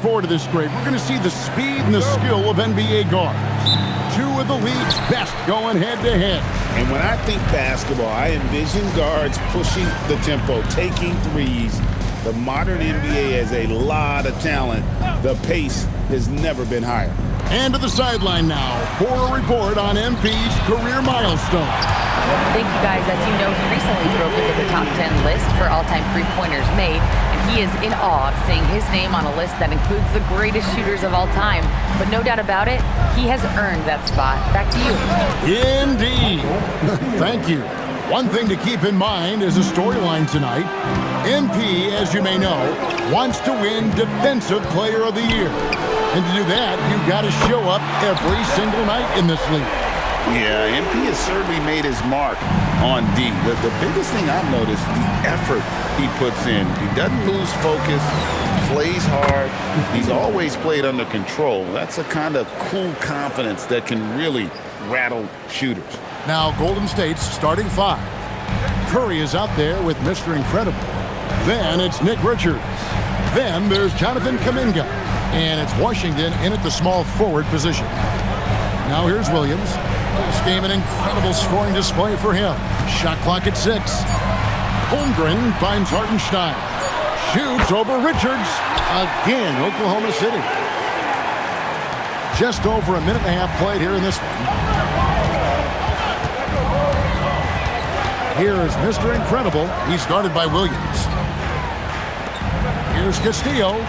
forward to this grade. We're going to see the speed and the skill of NBA guards. Two of the league's best going head-to-head. And when I think basketball, I envision guards pushing the tempo, taking threes. The modern NBA has a lot of talent. The pace has never been higher. And to the sideline now for a report on MP's career milestone. Thank you, guys. As you know, he recently broke into the top 10 list for all-time three-pointers made, and he is in awe of seeing his name on a list that includes the greatest shooters of all time. But no doubt about it, he has earned that spot. Back to you. Indeed. Thank you. One thing to keep in mind is a storyline tonight. MP, as you may know, wants to win Defensive Player of the Year. And to do that, you've got to show up every single night in this league. Yeah, MP has certainly made his mark on D. The biggest thing I've noticed, the effort he puts in. He doesn't lose focus, plays hard. He's always played under control. That's a kind of cool confidence that can really rattle shooters. Now, Golden State's starting five. Curry is out there with Mr. Incredible. Then it's Nick Richards. Then there's Jonathan Kuminga. And it's Washington in at the small forward position. Now here's Williams. This game an incredible scoring display for him. Shot clock at 6. Holmgren finds Hartenstein. Shoots over Richards. Again, Oklahoma City. Just over a minute and a half played here in this one. Here is Mr. Incredible. He's guarded by Williams. Here's Castillo.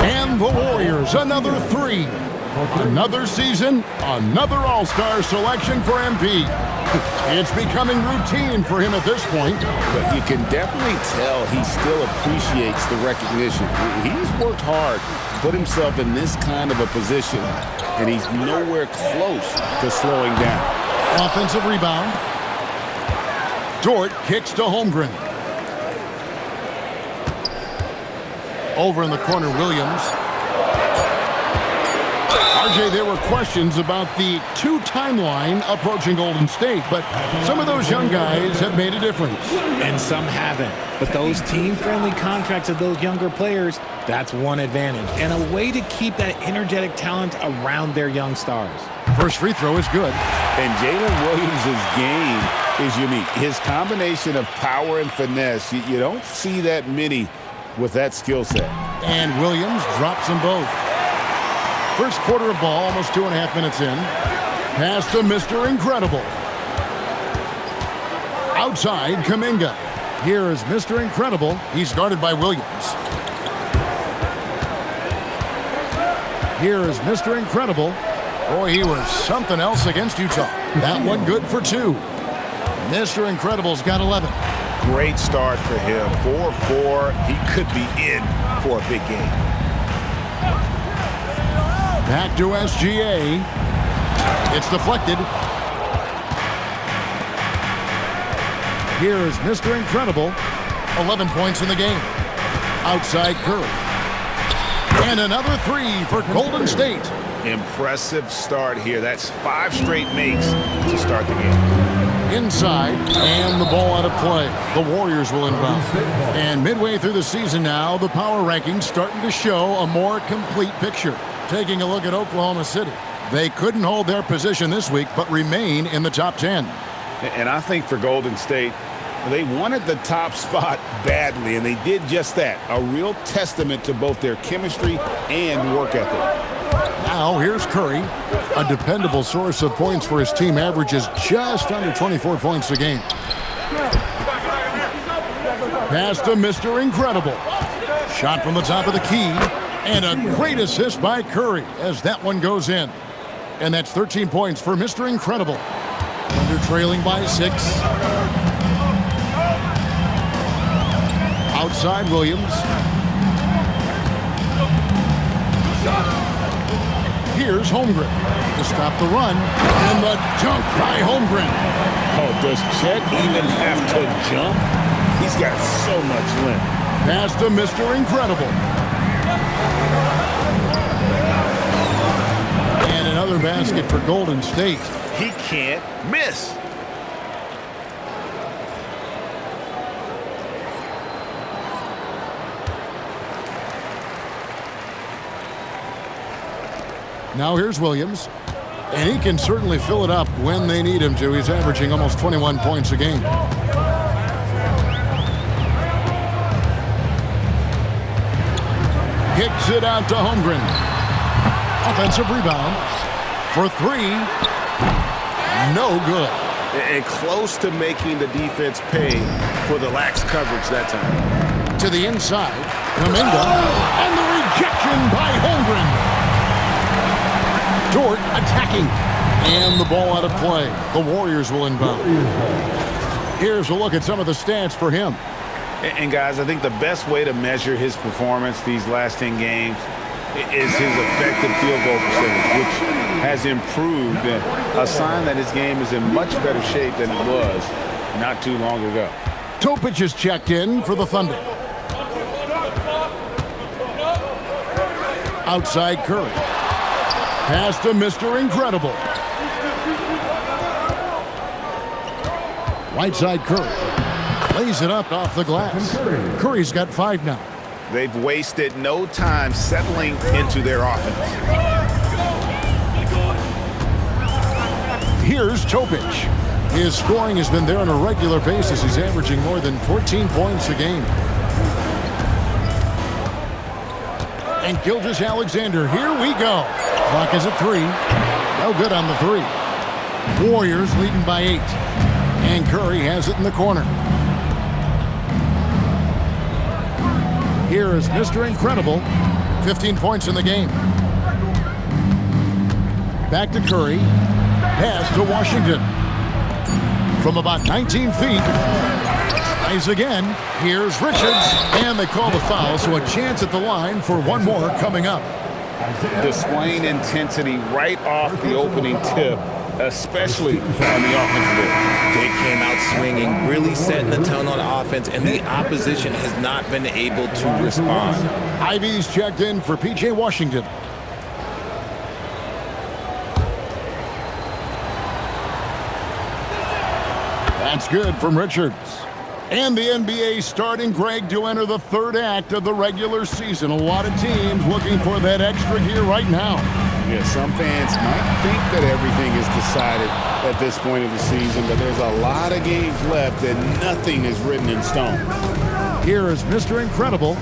And the Warriors, another 3. Another season, another All-Star selection for MP. It's becoming routine for him at this point. But you can definitely tell he still appreciates the recognition. He's worked hard to put himself in this kind of a position, and he's nowhere close to slowing down. Offensive rebound. Dort kicks to Holmgren. Over in the corner, Williams. RJ, there were questions about the 2 timeline approaching Golden State, but some of those young guys have made a difference. And some haven't. But those team-friendly contracts of those younger players, that's one advantage. And a way to keep that energetic talent around their young stars. First free throw is good. And Jalen Williams' game is unique. His combination of power and finesse, you don't see that many with that skill set. And Williams drops them both. First quarter of ball, almost 2.5 minutes in. Pass to Mr. Incredible. Outside, Kuminga. Here is Mr. Incredible. He's guarded by Williams. Here is Mr. Incredible. Boy, he was something else against Utah. That one good for 2. Mr. Incredible's got 11. Great start for him. 4-4. He could be in for a big game. Back to SGA. It's deflected. Here is Mr. Incredible. 11 points in the game. Outside Curry. And another 3 for Golden State. Impressive start here. That's 5 straight makes to start the game. Inside, and the ball out of play. The Warriors will inbound. And midway through the season now, the power rankings starting to show a more complete picture. Taking a look at Oklahoma City. They couldn't hold their position this week, but remain in the top 10. And I think for Golden State, they wanted the top spot badly, and they did just that. A real testament to both their chemistry and work ethic. Now here's Curry. A dependable source of points for his team, averages just under 24 points a game. Pass to Mr. Incredible. Shot from the top of the key. And a great assist by Curry as that one goes in. And that's 13 points for Mr. Incredible. Under trailing by 6. Outside Williams. Here's Holmgren to stop the run. And the dunk by Holmgren. Oh, does Chet even have to jump? He's got so much length. Pass to Mr. Incredible. And another basket for Golden State. He can't miss. Now here's Williams. And he can certainly fill it up when they need him to. He's averaging almost 21 points a game. Kicks it out to Holmgren. Offensive rebound for three. No good. And close to making the defense pay for the lax coverage that time. To the inside, Kuminga, and the rejection by Holmgren. Dort attacking, and the ball out of play. The Warriors will inbound. Here's a look at some of the stats for him. And guys, I think the best way to measure his performance these last 10 games is his effective field goal percentage, which has improved, a sign that his game is in much better shape than it was not too long ago. Topic is checked in for the Thunder. Outside Curry. Pass to Mr. Incredible. Right side Curry. Lays it up off the glass. Curry's got 5 now. They've wasted no time settling into their offense. Here's Topic. His scoring has been there on a regular basis. He's averaging more than 14 points a game. And Gilgeous-Alexander, here we go. Clock is at 3. No good on the 3. Warriors leading by 8. And Curry has it in the corner. Here is Mr. Incredible. 15 points in the game. Back to Curry. Pass to Washington. From about 19 feet. Tries again. Here's Richards. And they call the foul, so a chance at the line for one more coming up. Displaying intensity right off the opening tip, especially on the offensive end. They came out swinging, really setting the tone on offense, and the opposition has not been able to respond. Ivy's checked in for P.J. Washington. That's good from Richards. And the NBA starting, Greg, to enter the third act of the regular season. A lot of teams looking for that extra gear right now. Yeah, some fans might think that everything is decided at this point of the season, but there's a lot of games left and nothing is written in stone. Here is Mr. Incredible.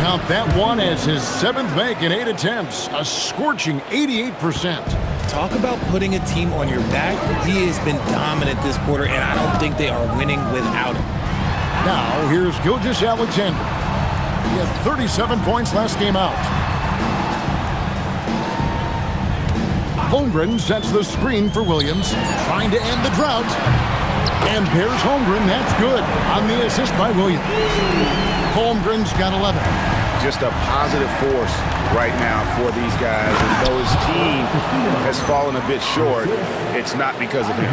Count that one as his 7th make in 8 attempts. A scorching 88%. Talk about putting a team on your back. He has been dominant this quarter, and I don't think they are winning without him. Now, here's Gilgeous-Alexander. He had 37 points last game out. Holmgren sets the screen for Williams, trying to end the drought. And there's Holmgren. That's good on the assist by Williams. Holmgren's got 11. Just a positive force right now for these guys. And though his team has fallen a bit short, it's not because of him.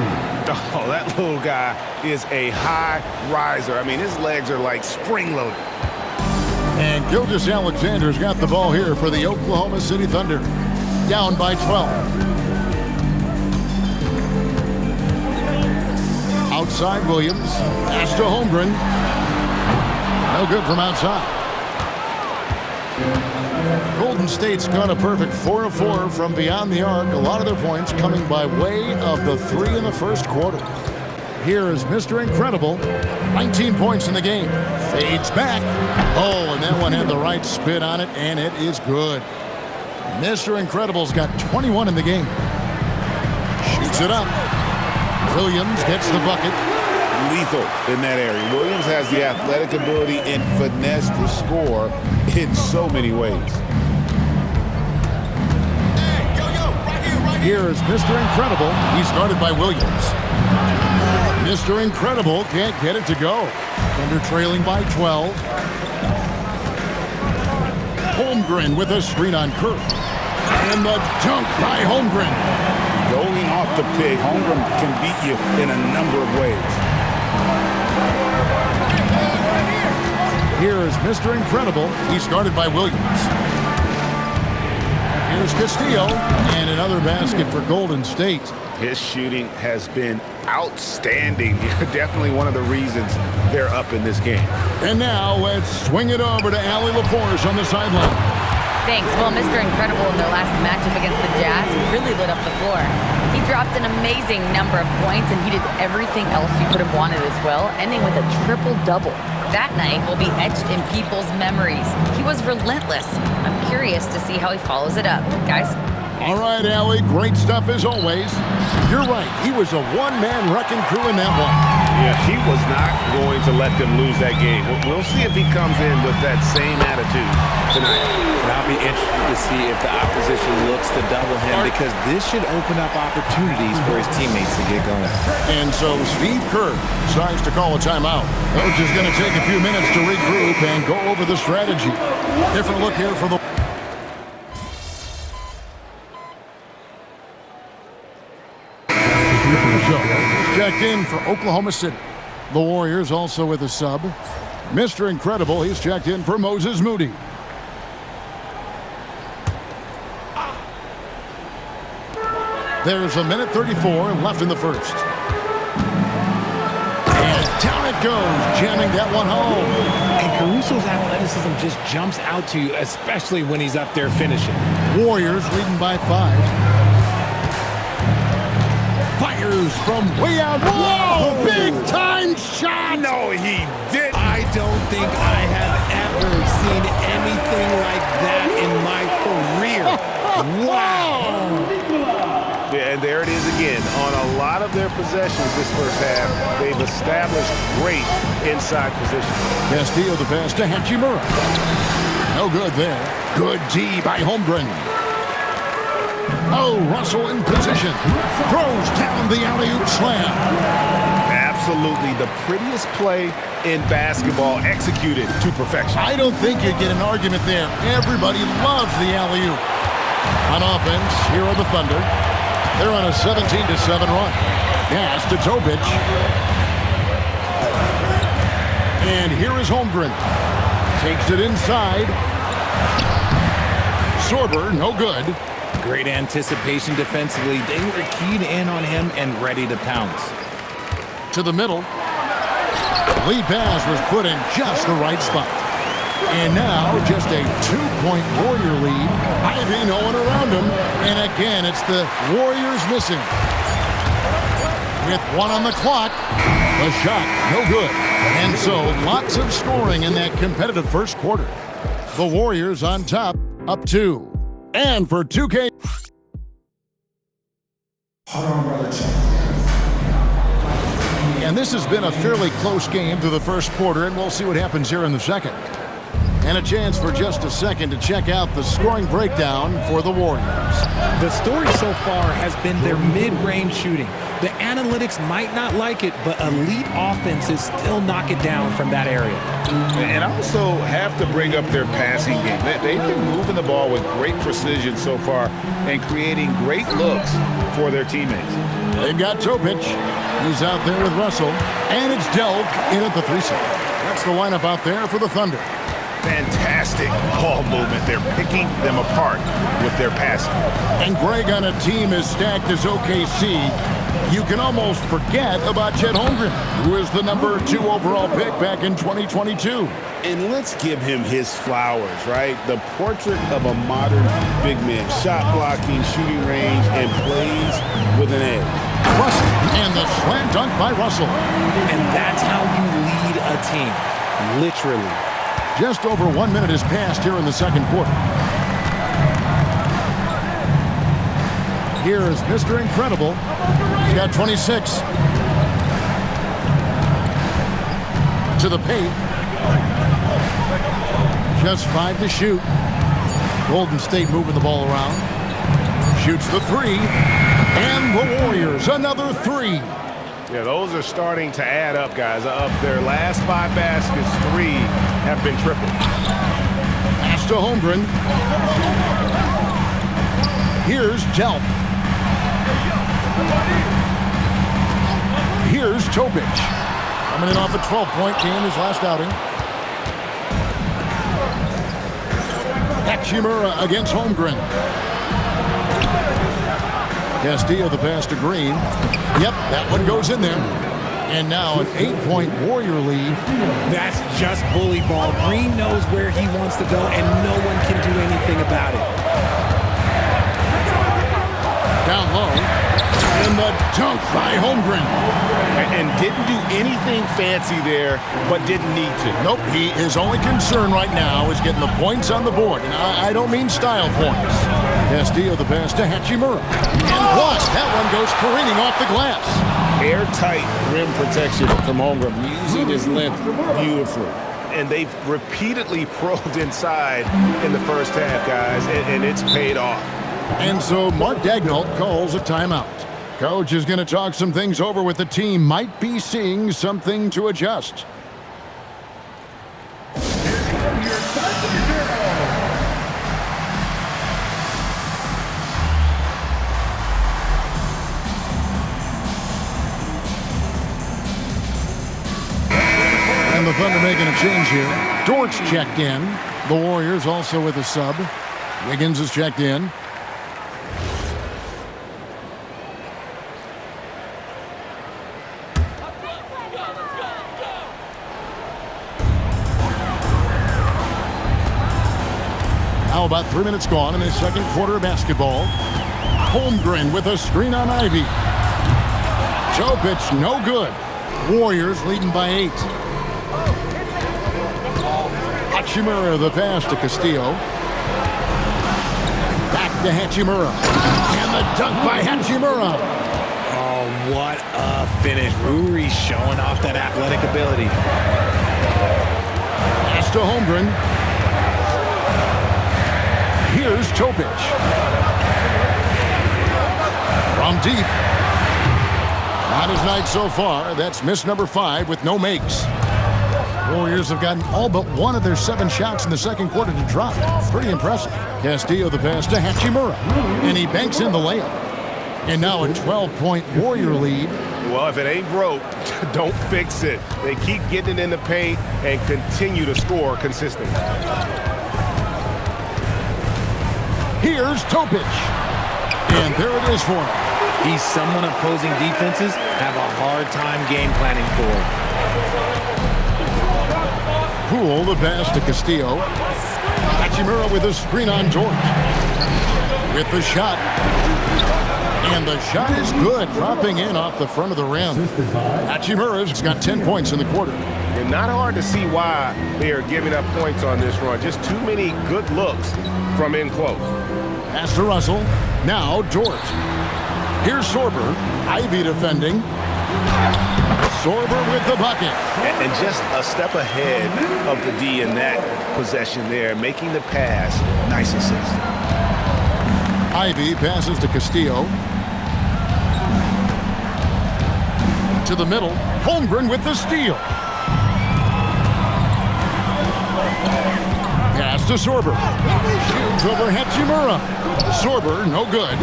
Oh, that little guy is a high riser. I mean, his legs are like spring-loaded. And Gilgeous-Alexander's got the ball here for the Oklahoma City Thunder. Down by 12. Outside Williams. Pass to Holmgren. No good from outside. Golden State's got a perfect 4 of 4 from beyond the arc. A lot of their points coming by way of the 3 in the first quarter. Here is Mr. Incredible. 19 points in the game. Fades back. Oh, and that one had the right spin on it, and it is good. Mr. Incredible's got 21 in the game. Shoots it up. Williams gets the bucket. Lethal in that area. Williams has the athletic ability and finesse to score in so many ways. Here is Mr. Incredible. He's guarded by Williams. Mr. Incredible can't get it to go. Thunder trailing by 12. Holmgren with a screen on Curry. And the dunk by Holmgren. Going off the pick, Holmgren can beat you in a number of ways. Here is Mr. Incredible. He's guarded by Williams. Here's Castillo. And another basket for Golden State. His shooting has been outstanding. Definitely one of the reasons they're up in this game. And now let's swing it over to Allie LaForce on the sideline. Thanks. Well, Mr. Incredible in their last matchup against the Jazz really lit up the floor. He dropped an amazing number of points, and he did everything else you could have wanted as well, ending with a triple-double. That night will be etched in people's memories. He was relentless. I'm curious to see how he follows it up. Guys? All right, Allie, great stuff as always. You're right. He was a one-man wrecking crew in that one. Yeah, he was not going to let them lose that game. We'll see if he comes in with that same attitude tonight. And I'll be interested to see if the opposition looks to double him, because this should open up opportunities for his teammates to get going. And so Steve Kerr decides to call a timeout. Coach is going to take a few minutes to regroup and go over the strategy. Different look here for the... Checked in for Oklahoma City. The Warriors also with a sub. Mr. Incredible, he's checked in for Moses Moody. There's a minute 34 left in the first. And down it goes, jamming that one home. And Caruso's athleticism just jumps out to you, especially when he's up there finishing. Warriors leading by 5. Fires from way out. Whoa! Big time shot! No, he did. I don't think I have ever seen anything like that in my career. Wow! Yeah, and there it is again. On a lot of their possessions this first half, they've established great inside position. Castillo the pass to Hachimura. No good there. Good D by Holmgren. Oh, Russell in position. Throws down the alley-oop slam. Absolutely the prettiest play in basketball, executed to perfection. I don't think you'd get an argument there. Everybody loves the alley-oop. On offense, here are the Thunder. They're on a 17-7 run. Pass to Tobic. And here is Holmgren. Takes it inside. Sorber, no good. Great anticipation defensively. They were keyed in on him and ready to pounce. To the middle. Lead pass was put in just the right spot. And now just a 2-point Warrior lead. Ivy, no one around him. And again, it's the Warriors missing. With 1 on the clock, the shot, no good. And so lots of scoring in that competitive first quarter. The Warriors on top, up 2. And for 2K. And this has been a fairly close game through the first quarter, and we'll see what happens here in the second. And a chance for just a second to check out the scoring breakdown for the Warriors. The story so far has been their mid-range shooting. The analytics might not like it, but elite offenses still knock it down from that area. And also have to bring up their passing game. They've been moving the ball with great precision so far and creating great looks for their teammates. They've got Topic. He's out there with Russell. And it's Delk in at the 3-side. That's the lineup out there for the Thunder. Fantastic ball movement. They're picking them apart with their passing. And Greg, on a team as stacked as OKC, you can almost forget about Chet Holmgren, who is the number 2 overall pick back in 2022. And let's give him his flowers, right? The portrait of a modern big man. Shot blocking, shooting range, and plays with an edge. Russell, and the slam dunk by Russell. And that's how you lead a team, literally. Just over 1 minute has passed here in the second quarter. Here is Mr. Incredible. He's got 26. To the paint. Just 5 to shoot. Golden State moving the ball around. Shoots the 3. And the Warriors, another 3. Yeah, those are starting to add up, guys. Up their last 5 baskets, 3 have been tripled. Pass to Holmgren. Here's Delp. Here's Topic. Coming in off a 12-point game, his last outing. Hachimura against Holmgren. Castillo the pass to Green. Yep, that one goes in there. And now an 8-point Warrior lead. That's just bully ball. Green knows where he wants to go, and no one can do anything about it. Down low. And the dunk by Holmgren. And didn't do anything fancy there, but didn't need to. Nope, his only concern right now is getting the points on the board. And I don't mean style points. Castillo the pass to Hachimura. And blocked. That one goes careening off the glass. Airtight rim protection from Holmgren, using his length beautifully. And they've repeatedly probed inside in the first half, guys, and it's paid off. And so Mark Daigneault calls a timeout. Coach is going to talk some things over with the team. Might be seeing something to adjust. And the Thunder making a change here. Dort's checked in. The Warriors also with a sub. Wiggins is checked in. Now about 3 minutes gone in the second quarter of basketball. Holmgren with a screen on Ivy. Topic no good. Warriors leading by 8. Hachimura the pass to Castillo. Back to Hachimura. And the dunk by Hachimura. Oh, what a finish. Ruri showing off that athletic ability. Pass to Holmgren. Here's Topic. From deep. Not his night so far. That's miss number 5 with no makes. Warriors have gotten all but one of their 7 shots in the second quarter to drop. Pretty impressive. Castillo the pass to Hachimura. And he banks in the layup. And now a 12-point Warrior lead. Well, if it ain't broke, don't fix it. They keep getting it in the paint and continue to score consistently. Here's Topic. And there it is for him. He's someone opposing defenses have a hard time game planning for. Poole the pass to Castillo. Hachimura with a screen on Dort. With the shot. And the shot is good, dropping in off the front of the rim. Hachimura's got 10 points in the quarter. And not hard to see why they are giving up points on this run. Just too many good looks from in close. Pass to Russell. Now Dort. Here's Sorber. Ivy defending. Sorber with the bucket. And just a step ahead of the D in that possession there, making the pass. Nice assist. Ivy passes to Castillo. To the middle. Holmgren with the steal. Pass to Sorber. Shoots over Hachimura. Sorber, no good.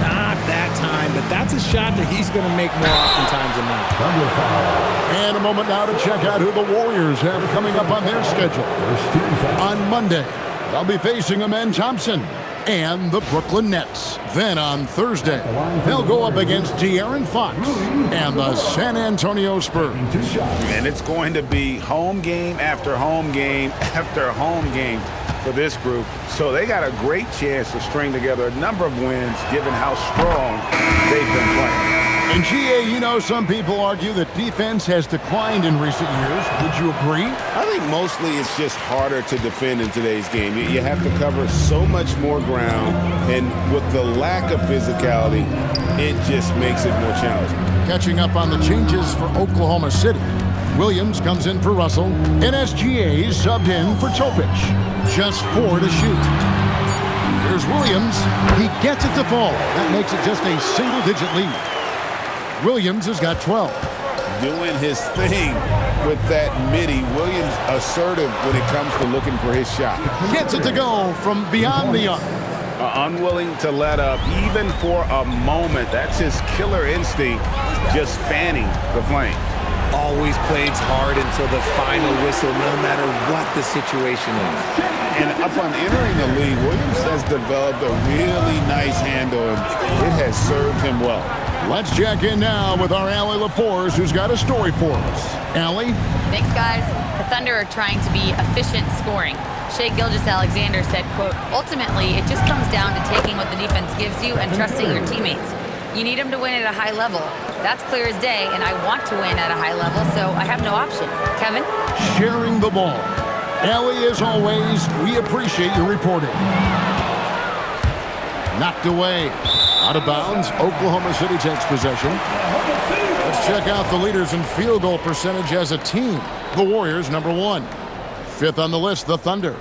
Not that time, but that's a shot that he's going to make more oftentimes than not. And a moment now to check out who the Warriors have coming up on their schedule. On Monday, they'll be facing Amen Thompson and the Brooklyn Nets. Then on Thursday, they'll go up against De'Aaron Fox and the San Antonio Spurs. And it's going to be home game after home game after home game for this group. So they got a great chance to string together a number of wins given how strong they've been playing. And GA, you know, some people argue that defense has declined in recent years. Would you agree? I think mostly it's just harder to defend in today's game. You have to cover so much more ground, and with the lack of physicality, it just makes it more challenging. Catching up on the changes for Oklahoma City. Williams comes in for Russell, and SGA subbed in for Topic. Just 4 to shoot. Here's Williams. He gets it to fall. That makes it just a single-digit lead. Williams has got 12. Doing his thing with that midi. Williams assertive when it comes to looking for his shot. Gets it to go from beyond the arc. Unwilling to let up even for a moment. That's his killer instinct, just fanning the flame. always plays hard until the final whistle, no matter what the situation is. And upon entering the league, Williams has developed a really nice handle, and it has served him well. Let's check in now with our Allie LaForce, who's got a story for us. Allie? Thanks, guys. The Thunder are trying to be efficient scoring. Shai Gilgeous-Alexander said, quote, ultimately, it just comes down to taking what the defense gives you and trusting your teammates. You need them to win at a high level. That's clear as day, and I want to win at a high level, so I have no option. Kevin? Sharing the ball. Allie, as always, we appreciate your reporting. Knocked away. Out of bounds. Oklahoma City takes possession. Let's check out the leaders in field goal percentage as a team. The Warriors, number 1. 5th on the list, the Thunder.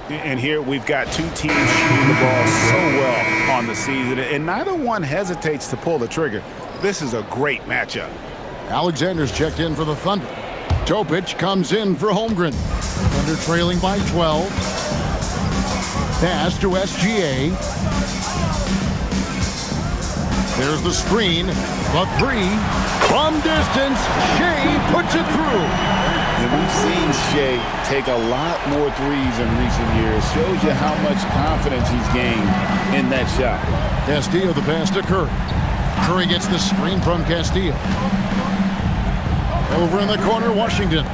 And here we've got two teams shooting the ball so well on the season, and neither one hesitates to pull the trigger. This is a great matchup. Alexander's checked in for the Thunder. Topic comes in for Holmgren. Thunder trailing by 12. Pass to SGA. There's the screen. The 3. From distance, Shai puts it through. And we've seen Shai take a lot more threes in recent years. Shows you how much confidence he's gained in that shot. Castillo the pass to Curry. Curry gets the screen from Castillo. Over in the corner, Washington.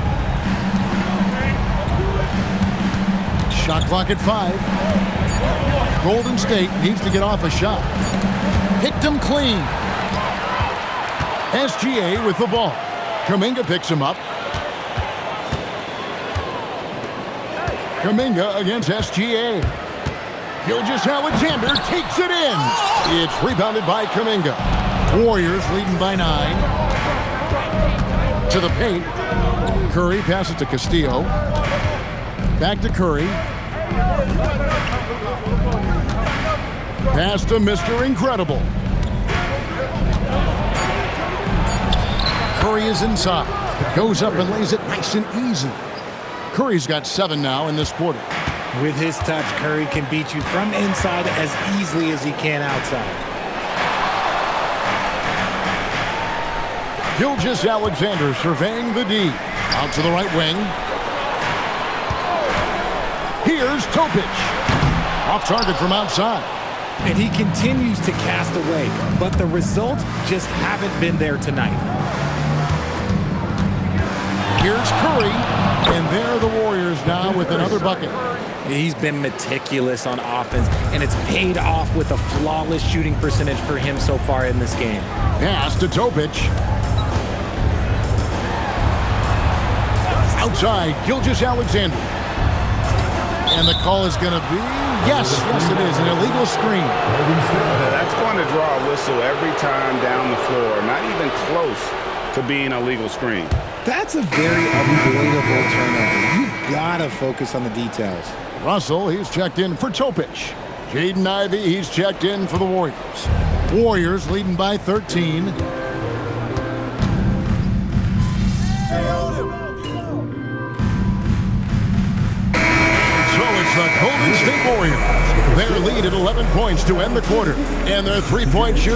Shot clock at 5. Golden State needs to get off a shot. Picked him clean. SGA with the ball. Kuminga picks him up. Kuminga against SGA. Gilgeous-Alexander takes it in. It's rebounded by Kuminga. Warriors leading by 9. To the paint. Curry passes to Castillo. Back to Curry. Pass to Mr. Incredible. Curry is inside. Goes up and lays it nice and easy. Curry's got 7 now in this quarter. With his touch, Curry can beat you from inside as easily as he can outside. Gilgeous-Alexander surveying the D. Out to the right wing. Here's Topic. Off target from outside. And he continues to cast away, but the results just haven't been there tonight. Here's Curry, and there are the Warriors now with another bucket. He's been meticulous on offense, and it's paid off with a flawless shooting percentage for him so far in this game. Pass to Topic. Outside, Gilgeous-Alexander. And the call is going to be, yes, it is, an illegal screen. That's going to draw a whistle every time down the floor, not even close to being a legal screen. That's a very avoidable turnover. You gotta focus on the details. Russell, he's checked in for Topic. Jaden Ivey, he's checked in for the Warriors. Warriors leading by 13. So it's the Golden State Warriors. Their lead at 11 points to end the quarter. And their three-point shooting.